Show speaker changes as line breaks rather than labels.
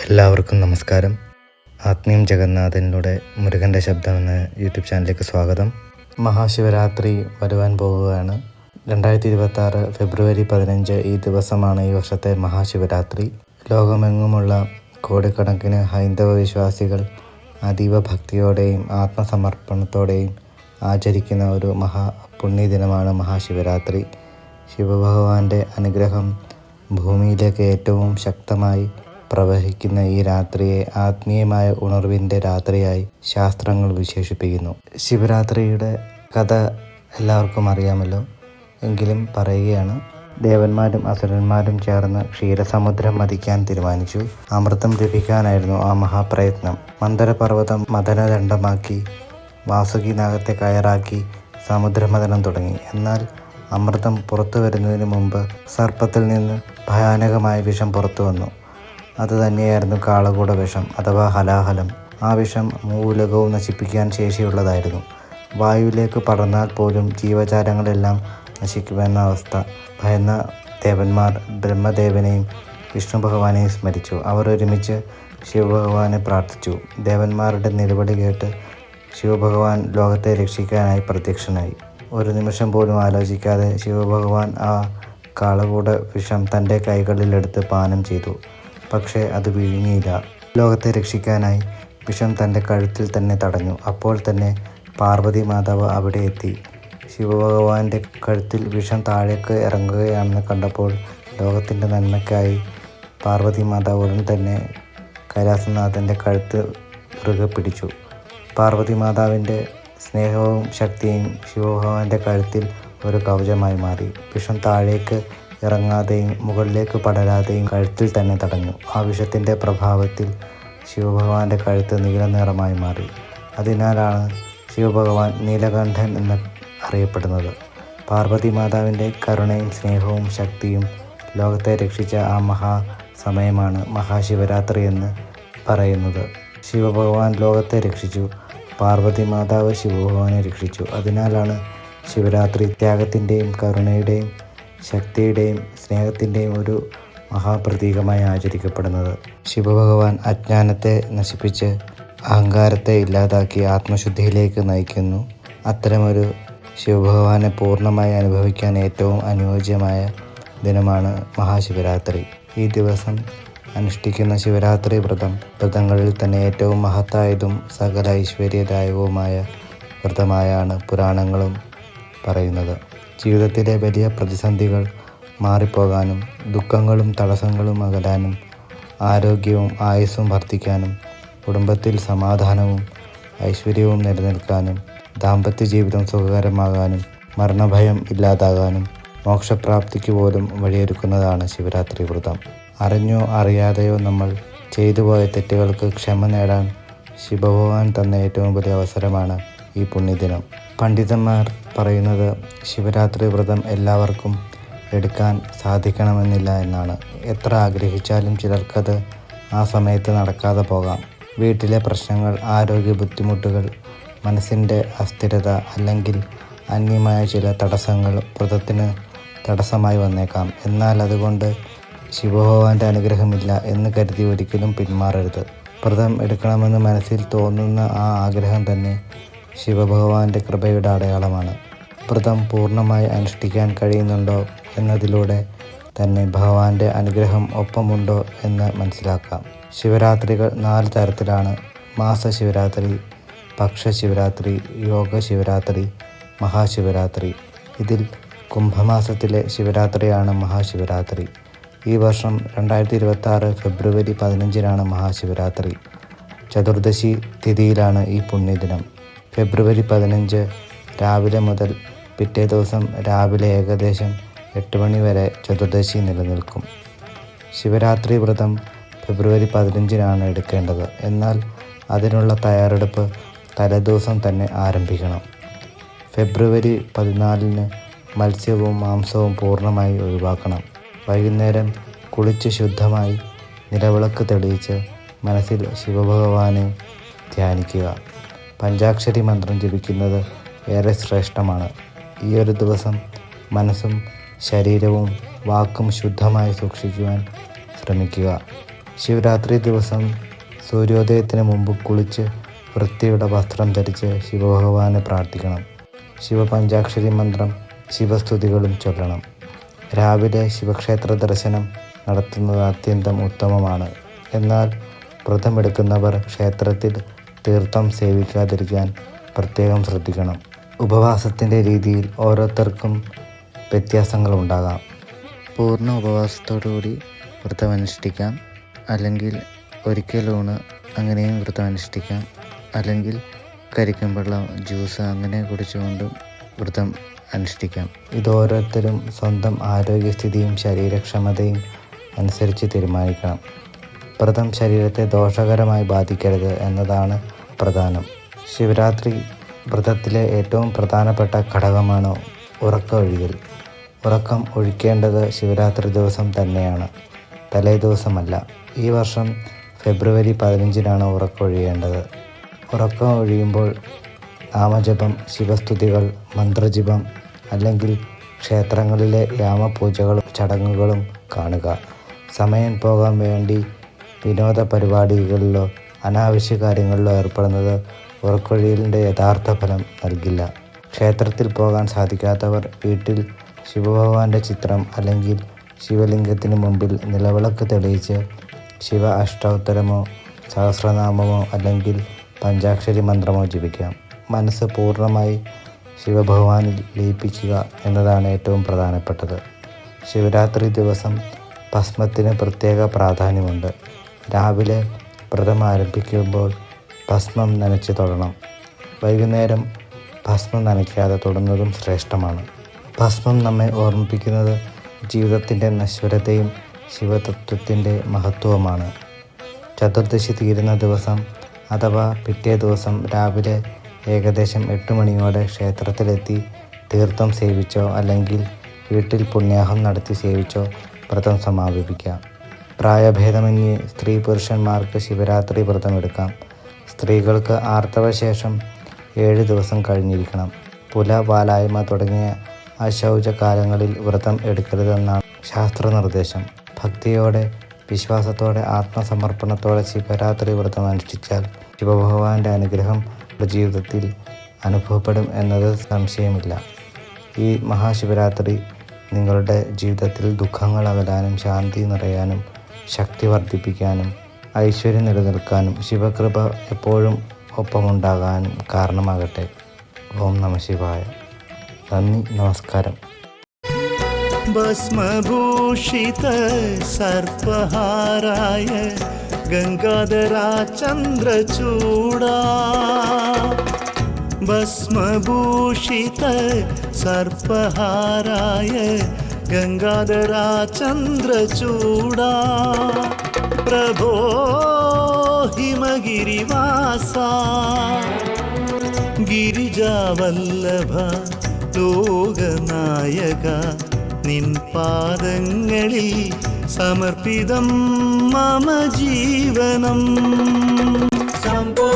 എല്ലാവർക്കും നമസ്കാരം. ആത്മീയം ജഗന്നാഥനിലൂടെ മുരുകൻ്റെ ശബ്ദം എന്ന യൂട്യൂബ് ചാനലിലേക്ക് സ്വാഗതം. മഹാശിവരാത്രി വരുവാൻ പോവുകയാണ്. 2026 ഫെബ്രുവരി 15 ഈ ദിവസമാണ് ഈ വർഷത്തെ മഹാശിവരാത്രി. ലോകമെങ്ങുമുള്ള കോടിക്കണക്കിന് ഹൈന്ദവ വിശ്വാസികൾ അതീവ ഭക്തിയോടെയും ആത്മസമർപ്പണത്തോടെയും ആചരിക്കുന്ന ഒരു പുണ്യദിനമാണ് മഹാശിവരാത്രി. ശിവഭഗവാന്റെ അനുഗ്രഹം ഭൂമിയിലേക്ക് ഏറ്റവും ശക്തമായി പ്രവഹിക്കുന്ന ഈ രാത്രിയെ ആത്മീയമായ ഉണർവിൻ്റെ രാത്രിയായി ശാസ്ത്രങ്ങൾ വിശേഷിപ്പിക്കുന്നു. ശിവരാത്രിയുടെ കഥ എല്ലാവർക്കും അറിയാമല്ലോ, എങ്കിലും പറയുകയാണ്. ദേവന്മാരും അസുരന്മാരും ചേർന്ന് ക്ഷീരസമുദ്രം മതിക്കാൻ തീരുമാനിച്ചു. അമൃതം ലഭിക്കാനായിരുന്നു ആ മഹാപ്രയത്നം. മന്ദരപർവ്വതം മദനദണ്ഡമാക്കി വാസുകി നാഗത്തെ കയറാക്കി സമുദ്രമഥനം തുടങ്ങി. എന്നാൽ അമൃതം പുറത്തു വരുന്നതിന് മുമ്പ് സർപ്പത്തിൽ നിന്ന് ഭയാനകമായ വിഷം പുറത്തു വന്നു. അത് തന്നെയായിരുന്നു കാളകൂട വിഷം അഥവാ ഹലാഹലം. ആ വിഷം മൂലകവും നശിപ്പിക്കാൻ ശേഷിയുള്ളതായിരുന്നു. വായുവിലേക്ക് പടർന്നാൽ പോലും ജീവജാലങ്ങളെല്ലാം നശിക്കുമെന്ന അവസ്ഥ. ഭയന്ന ദേവന്മാർ ബ്രഹ്മദേവനെയും വിഷ്ണു ഭഗവാനെയും സ്മരിച്ചു. അവർ ഒരുമിച്ച് ശിവഭഗവാനെ പ്രാർത്ഥിച്ചു. ദേവന്മാരുടെ നിലവിളി കേട്ട് ശിവഭഗവാൻ ലോകത്തെ രക്ഷിക്കാനായി പ്രത്യക്ഷനായി. ഒരു നിമിഷം പോലും ആലോചിക്കാതെ ശിവഭഗവാൻ ആ കാളകൂട വിഷം തൻ്റെ കൈകളിലെടുത്ത് പാനം ചെയ്തു. പക്ഷേ അത് വിഴുങ്ങിയില്ല. ലോകത്തെ രക്ഷിക്കാനായി വിഷം തൻ്റെ കഴുത്തിൽ തന്നെ തടഞ്ഞു. അപ്പോൾ തന്നെ പാർവതി മാതാവ് അവിടെ എത്തി. ശിവഭഗവാന്റെ കഴുത്തിൽ വിഷം താഴേക്ക് ഇറങ്ങുകയാണെന്ന് കണ്ടപ്പോൾ ലോകത്തിൻ്റെ നന്മയ്ക്കായി പാർവതി മാതാവ് ഉടൻ തന്നെ കൈലാസനാഥൻ്റെ കഴുത്ത് ഇറുകെ പിടിച്ചു. പാർവതി മാതാവിൻ്റെ സ്നേഹവും ശക്തിയും ശിവഭഗവാന്റെ കഴുത്തിൽ ഒരു കവചമായി മാറി. വിഷം താഴേക്ക് ഇറങ്ങാതെയും മുകളിലേക്ക് പടരാതെയും കഴുത്തിൽ തന്നെ തടഞ്ഞു. ആ വിഷത്തിൻ്റെ പ്രഭാവത്തിൽ ശിവഭഗവാന്റെ കഴുത്ത് നീലനിറമായി മാറി. അതിനാലാണ് ശിവഭഗവാൻ നീലകണ്ഠൻ എന്ന് അറിയപ്പെടുന്നത്. പാർവതി മാതാവിൻ്റെ കരുണയും സ്നേഹവും ശക്തിയും ലോകത്തെ രക്ഷിച്ച ആ സമയമാണ് മഹാശിവരാത്രി എന്ന് പറയുന്നത്. ശിവഭഗവാൻ ലോകത്തെ രക്ഷിച്ചു. പാർവതി മാതാവ് ശിവഭഗവാനെ രക്ഷിച്ചു. അതിനാലാണ് ശിവരാത്രി ത്യാഗത്തിൻ്റെയും കരുണയുടെയും ശക്തിയുടെയും സ്നേഹത്തിൻ്റെയും ഒരു മഹാപ്രതീകമായി ആചരിക്കപ്പെടുന്നത്. ശിവഭഗവാൻ അജ്ഞാനത്തെ നശിപ്പിച്ച് അഹങ്കാരത്തെ ഇല്ലാതാക്കി ആത്മശുദ്ധിയിലേക്ക് നയിക്കുന്നു. അത്തരമൊരു ശിവഭഗവാനെ പൂർണ്ണമായി അനുഭവിക്കാൻ ഏറ്റവും അനുയോജ്യമായ ദിനമാണ് മഹാശിവരാത്രി. ഈ ദിവസം അനുഷ്ഠിക്കുന്ന ശിവരാത്രി വ്രതങ്ങളിൽ തന്നെ ഏറ്റവും മഹത്തായതും സകല ഐശ്വര്യദായകവുമായ വ്രതമായാണ് പുരാണങ്ങളും പറയുന്നത്. ജീവിതത്തിലെ വലിയ പ്രതിസന്ധികൾ മാറിപ്പോകാനും ദുഃഖങ്ങളും തടസ്സങ്ങളും അകലാനും ആരോഗ്യവും ആയുസ്സും വർദ്ധിക്കാനും കുടുംബത്തിൽ സമാധാനവും ഐശ്വര്യവും നിലനിൽക്കാനും ദാമ്പത്യ ജീവിതം സുഖകരമാകാനും മരണഭയം ഇല്ലാതാകാനും മോക്ഷപ്രാപ്തിക്ക് പോലും വഴിയൊരുക്കുന്നതാണ് ശിവരാത്രി വ്രതം. അറിഞ്ഞോ അറിയാതെയോ നമ്മൾ ചെയ്തുപോയ തെറ്റുകൾക്ക് ക്ഷമ നേടാൻ ശിവഭഗവാൻ തന്ന ഏറ്റവും വലിയ അവസരമാണ് ഈ പുണ്യദിനം. പണ്ഡിതന്മാർ പറയുന്നത് ശിവരാത്രി വ്രതം എല്ലാവർക്കും എടുക്കാൻ സാധിക്കണമെന്നില്ല എന്നാണ്. എത്ര ആഗ്രഹിച്ചാലും ചിലർക്കത് ആ സമയത്ത് നടക്കാതെ പോകാം. വീട്ടിലെ പ്രശ്നങ്ങൾ, ആരോഗ്യ ബുദ്ധിമുട്ടുകൾ, മനസ്സിൻ്റെ അസ്ഥിരത അല്ലെങ്കിൽ അന്യമായ ചില തടസ്സങ്ങൾ വ്രതത്തിന് തടസ്സമായി വന്നേക്കാം. എന്നാൽ അതുകൊണ്ട് ശിവഭഗവാന്റെ അനുഗ്രഹമില്ല എന്ന് കരുതി ഒരിക്കലും പിന്മാറരുത്. വ്രതം എടുക്കണമെന്ന് മനസ്സിൽ തോന്നുന്ന ആ ആഗ്രഹം തന്നെ ശിവഭഗവാന്റെ കൃപയുടെ അടയാളമാണ്. വ്രതം പൂർണ്ണമായി അനുഷ്ഠിക്കാൻ കഴിയുന്നുണ്ടോ എന്നതിലൂടെ തന്നെ ഭഗവാന്റെ അനുഗ്രഹം ഒപ്പമുണ്ടോ എന്ന് മനസ്സിലാക്കാം. ശിവരാത്രികൾ 4 തരത്തിലാണ്: മാസശിവരാത്രി, പക്ഷശിവരാത്രി, യോഗശിവരാത്രി, മഹാശിവരാത്രി. ഇതിൽ കുംഭമാസത്തിലെ ശിവരാത്രിയാണ് മഹാശിവരാത്രി. ഈ വർഷം 2026 ഫെബ്രുവരി 15 മഹാശിവരാത്രി. ചതുർദശി തിഥിയിലാണ് ഈ പുണ്യദിനം. ഫെബ്രുവരി 15 രാവിലെ മുതൽ പിറ്റേ ദിവസം രാവിലെ ഏകദേശം 8 മണി വരെ ചതുർദശി നിലനിൽക്കും. ശിവരാത്രി വ്രതം ഫെബ്രുവരി 15 എടുക്കേണ്ടത്. എന്നാൽ അതിനുള്ള തയ്യാറെടുപ്പ് തലേദിവസം തന്നെ ആരംഭിക്കണം. ഫെബ്രുവരി 14 മത്സ്യവും മാംസവും പൂർണ്ണമായി ഒഴിവാക്കണം. വൈകുന്നേരം കുളിച്ച് ശുദ്ധമായി നിലവിളക്ക് തെളിയിച്ച് മനസ്സിൽ ശിവഭഗവാനെ ധ്യാനിക്കുക. പഞ്ചാക്ഷരി മന്ത്രം ജപിക്കുന്നത് ഏറെ ശ്രേഷ്ഠമാണ്. ഈ ഒരു ദിവസം മനസ്സും ശരീരവും വാക്കും ശുദ്ധമായി സൂക്ഷിക്കുവാൻ ശ്രമിക്കുക. ശിവരാത്രി ദിവസം സൂര്യോദയത്തിന് മുമ്പ് കുളിച്ച് വൃത്തിയുടെ വസ്ത്രം ധരിച്ച് ശിവഭഗവാനെ പ്രാർത്ഥിക്കണം. ശിവപഞ്ചാക്ഷരി മന്ത്രം, ശിവസ്തുതികളും ചൊല്ലണം. രാവിലെ ശിവക്ഷേത്ര ദർശനം നടത്തുന്നത് അത്യന്തം ഉത്തമമാണ്. എന്നാൽ വ്രതമെടുക്കുന്നവർ ക്ഷേത്രത്തിൽ തീർത്ഥം സേവിക്കാതിരിക്കാൻ പ്രത്യേകം ശ്രദ്ധിക്കണം. ഉപവാസത്തിൻ്റെ രീതിയിൽ ഓരോരുത്തർക്കും വ്യത്യാസങ്ങളുണ്ടാകാം. പൂർണ്ണ ഉപവാസത്തോടുകൂടി വ്രതമനുഷ്ഠിക്കാം, അല്ലെങ്കിൽ ഒരിക്കലൂണ് അങ്ങനെയും വ്രതമനുഷ്ഠിക്കാം, അല്ലെങ്കിൽ കരിക്കും വെള്ളം, ജ്യൂസ് അങ്ങനെ കുടിച്ചുകൊണ്ടും വ്രതം അനുഷ്ഠിക്കാം. ഇത് ഓരോരുത്തരും സ്വന്തം ആരോഗ്യസ്ഥിതിയും ശരീരക്ഷമതയും അനുസരിച്ച് തീരുമാനിക്കണം. വ്രതം ശരീരത്തെ ദോഷകരമായി ബാധിക്കരുത് എന്നതാണ് പ്രധാനം. ശിവരാത്രി വ്രതത്തിലെ ഏറ്റവും പ്രധാനപ്പെട്ട ഘടകമാണ് ഉറക്കമൊഴിയൽ. ഉറക്കം ഒഴിക്കേണ്ടത് ശിവരാത്രി ദിവസം തന്നെയാണ്, തലേ ദിവസമല്ല. ഈ വർഷം ഫെബ്രുവരി 15-നാണ് ഉറക്കമൊഴിയേണ്ടത്. ഉറക്കം ഒഴിയുമ്പോൾ നാമജപം, ശിവസ്തുതികൾ, മന്ത്രജപം അല്ലെങ്കിൽ ക്ഷേത്രങ്ങളിലെ യാമപൂജകളും ചടങ്ങുകളും കാണുക. സമയം പോകാൻ വേണ്ടി വിനോദ പരിപാടികളിലോ അനാവശ്യ കാര്യങ്ങളിലോ ഏർപ്പെടുന്നത് ഉറക്കൊഴിയലിൻ്റെ യഥാർത്ഥ ഫലം നൽകില്ല. ക്ഷേത്രത്തിൽ പോകാൻ സാധിക്കാത്തവർ വീട്ടിൽ ശിവഭഗവാന്റെ ചിത്രം അല്ലെങ്കിൽ ശിവലിംഗത്തിന് മുമ്പിൽ നിലവിളക്ക് തെളിയിച്ച് ശിവ അഷ്ടോത്തരമോ സഹസ്രനാമമോ അല്ലെങ്കിൽ പഞ്ചാക്ഷരി മന്ത്രമോ ജപിക്കാം. മനസ്സ് പൂർണ്ണമായി ശിവഭഗവാനിൽ ലയിപ്പിക്കുക എന്നതാണ് ഏറ്റവും പ്രധാനപ്പെട്ടത്. ശിവരാത്രി ദിവസം ഭസ്മത്തിന് പ്രത്യേക പ്രാധാന്യമുണ്ട്. രാവിലെ വ്രതം ആരംഭിക്കുമ്പോൾ ഭസ്മം നനച്ച് തൊടണം. വൈകുന്നേരം ഭസ്മം നനയ്ക്കാതെ തൊടുന്നതും ശ്രേഷ്ഠമാണ്. ഭസ്മം നമ്മെ ഓർമ്മിപ്പിക്കുന്നത് ജീവിതത്തിൻ്റെ നശ്വരതയും ശിവതത്വത്തിൻ്റെ മഹത്വവുമാണ്. ചതുർദശി തീരുന്ന ദിവസം അഥവാ പിറ്റേ ദിവസം രാവിലെ ഏകദേശം 8 മണിയോടെ ക്ഷേത്രത്തിലെത്തി തീർത്ഥം സേവിച്ചോ അല്ലെങ്കിൽ വീട്ടിൽ പുണ്യാഹം നടത്തി സേവിച്ചോ വ്രതം സമാപിപ്പിക്കാം. പ്രായഭേദമന്യേ സ്ത്രീ പുരുഷന്മാർക്ക് ശിവരാത്രി വ്രതമെടുക്കാം. സ്ത്രീകൾക്ക് ആർത്തവശേഷം 7 ദിവസം കഴിഞ്ഞിരിക്കണം. പുല, വാലായ്മ തുടങ്ങിയ അശൗചകാലങ്ങളിൽ വ്രതം എടുക്കരുതെന്നാണ് ശാസ്ത്രനിർദ്ദേശം. ഭക്തിയോടെ, വിശ്വാസത്തോടെ, ആത്മസമർപ്പണത്തോടെ ശിവരാത്രി വ്രതം അനുഷ്ഠിച്ചാൽ ശിവഭഗവാന്റെ അനുഗ്രഹം ജീവിതത്തിൽ അനുഭവപ്പെടും എന്നത് സംശയമില്ല. ഈ മഹാശിവരാത്രി നിങ്ങളുടെ ജീവിതത്തിൽ ദുഃഖങ്ങൾ അകലാനും ശാന്തി നിറയാനും ശക്തി വർദ്ധിപ്പിക്കാനും ഐശ്വര്യം നിലനിൽക്കാനും ശിവകൃപ എപ്പോഴും ഒപ്പമുണ്ടാകാനും കാരണമാകട്ടെ. ഓം നമഃ ശിവായ. നന്ദി, നമസ്കാരം.
ഭസ്മഭൂഷിത സർപ്പഹാരായ ഗംഗാധരാ ചന്ദ്രചൂഡാ, ഭസ്മഭൂഷിത സർപ്പഹാരായ ഗംഗാധരാ ചന്ദ്രചൂഡാ, പ്രഭോ ഹിമഗിരിവാസ ഗിരിജാവല്ലഭ ലോകനായക, നിൻ പാദങ്ങളിൽ സമർപ്പിതം മമ ജീവനം. ശംഭോ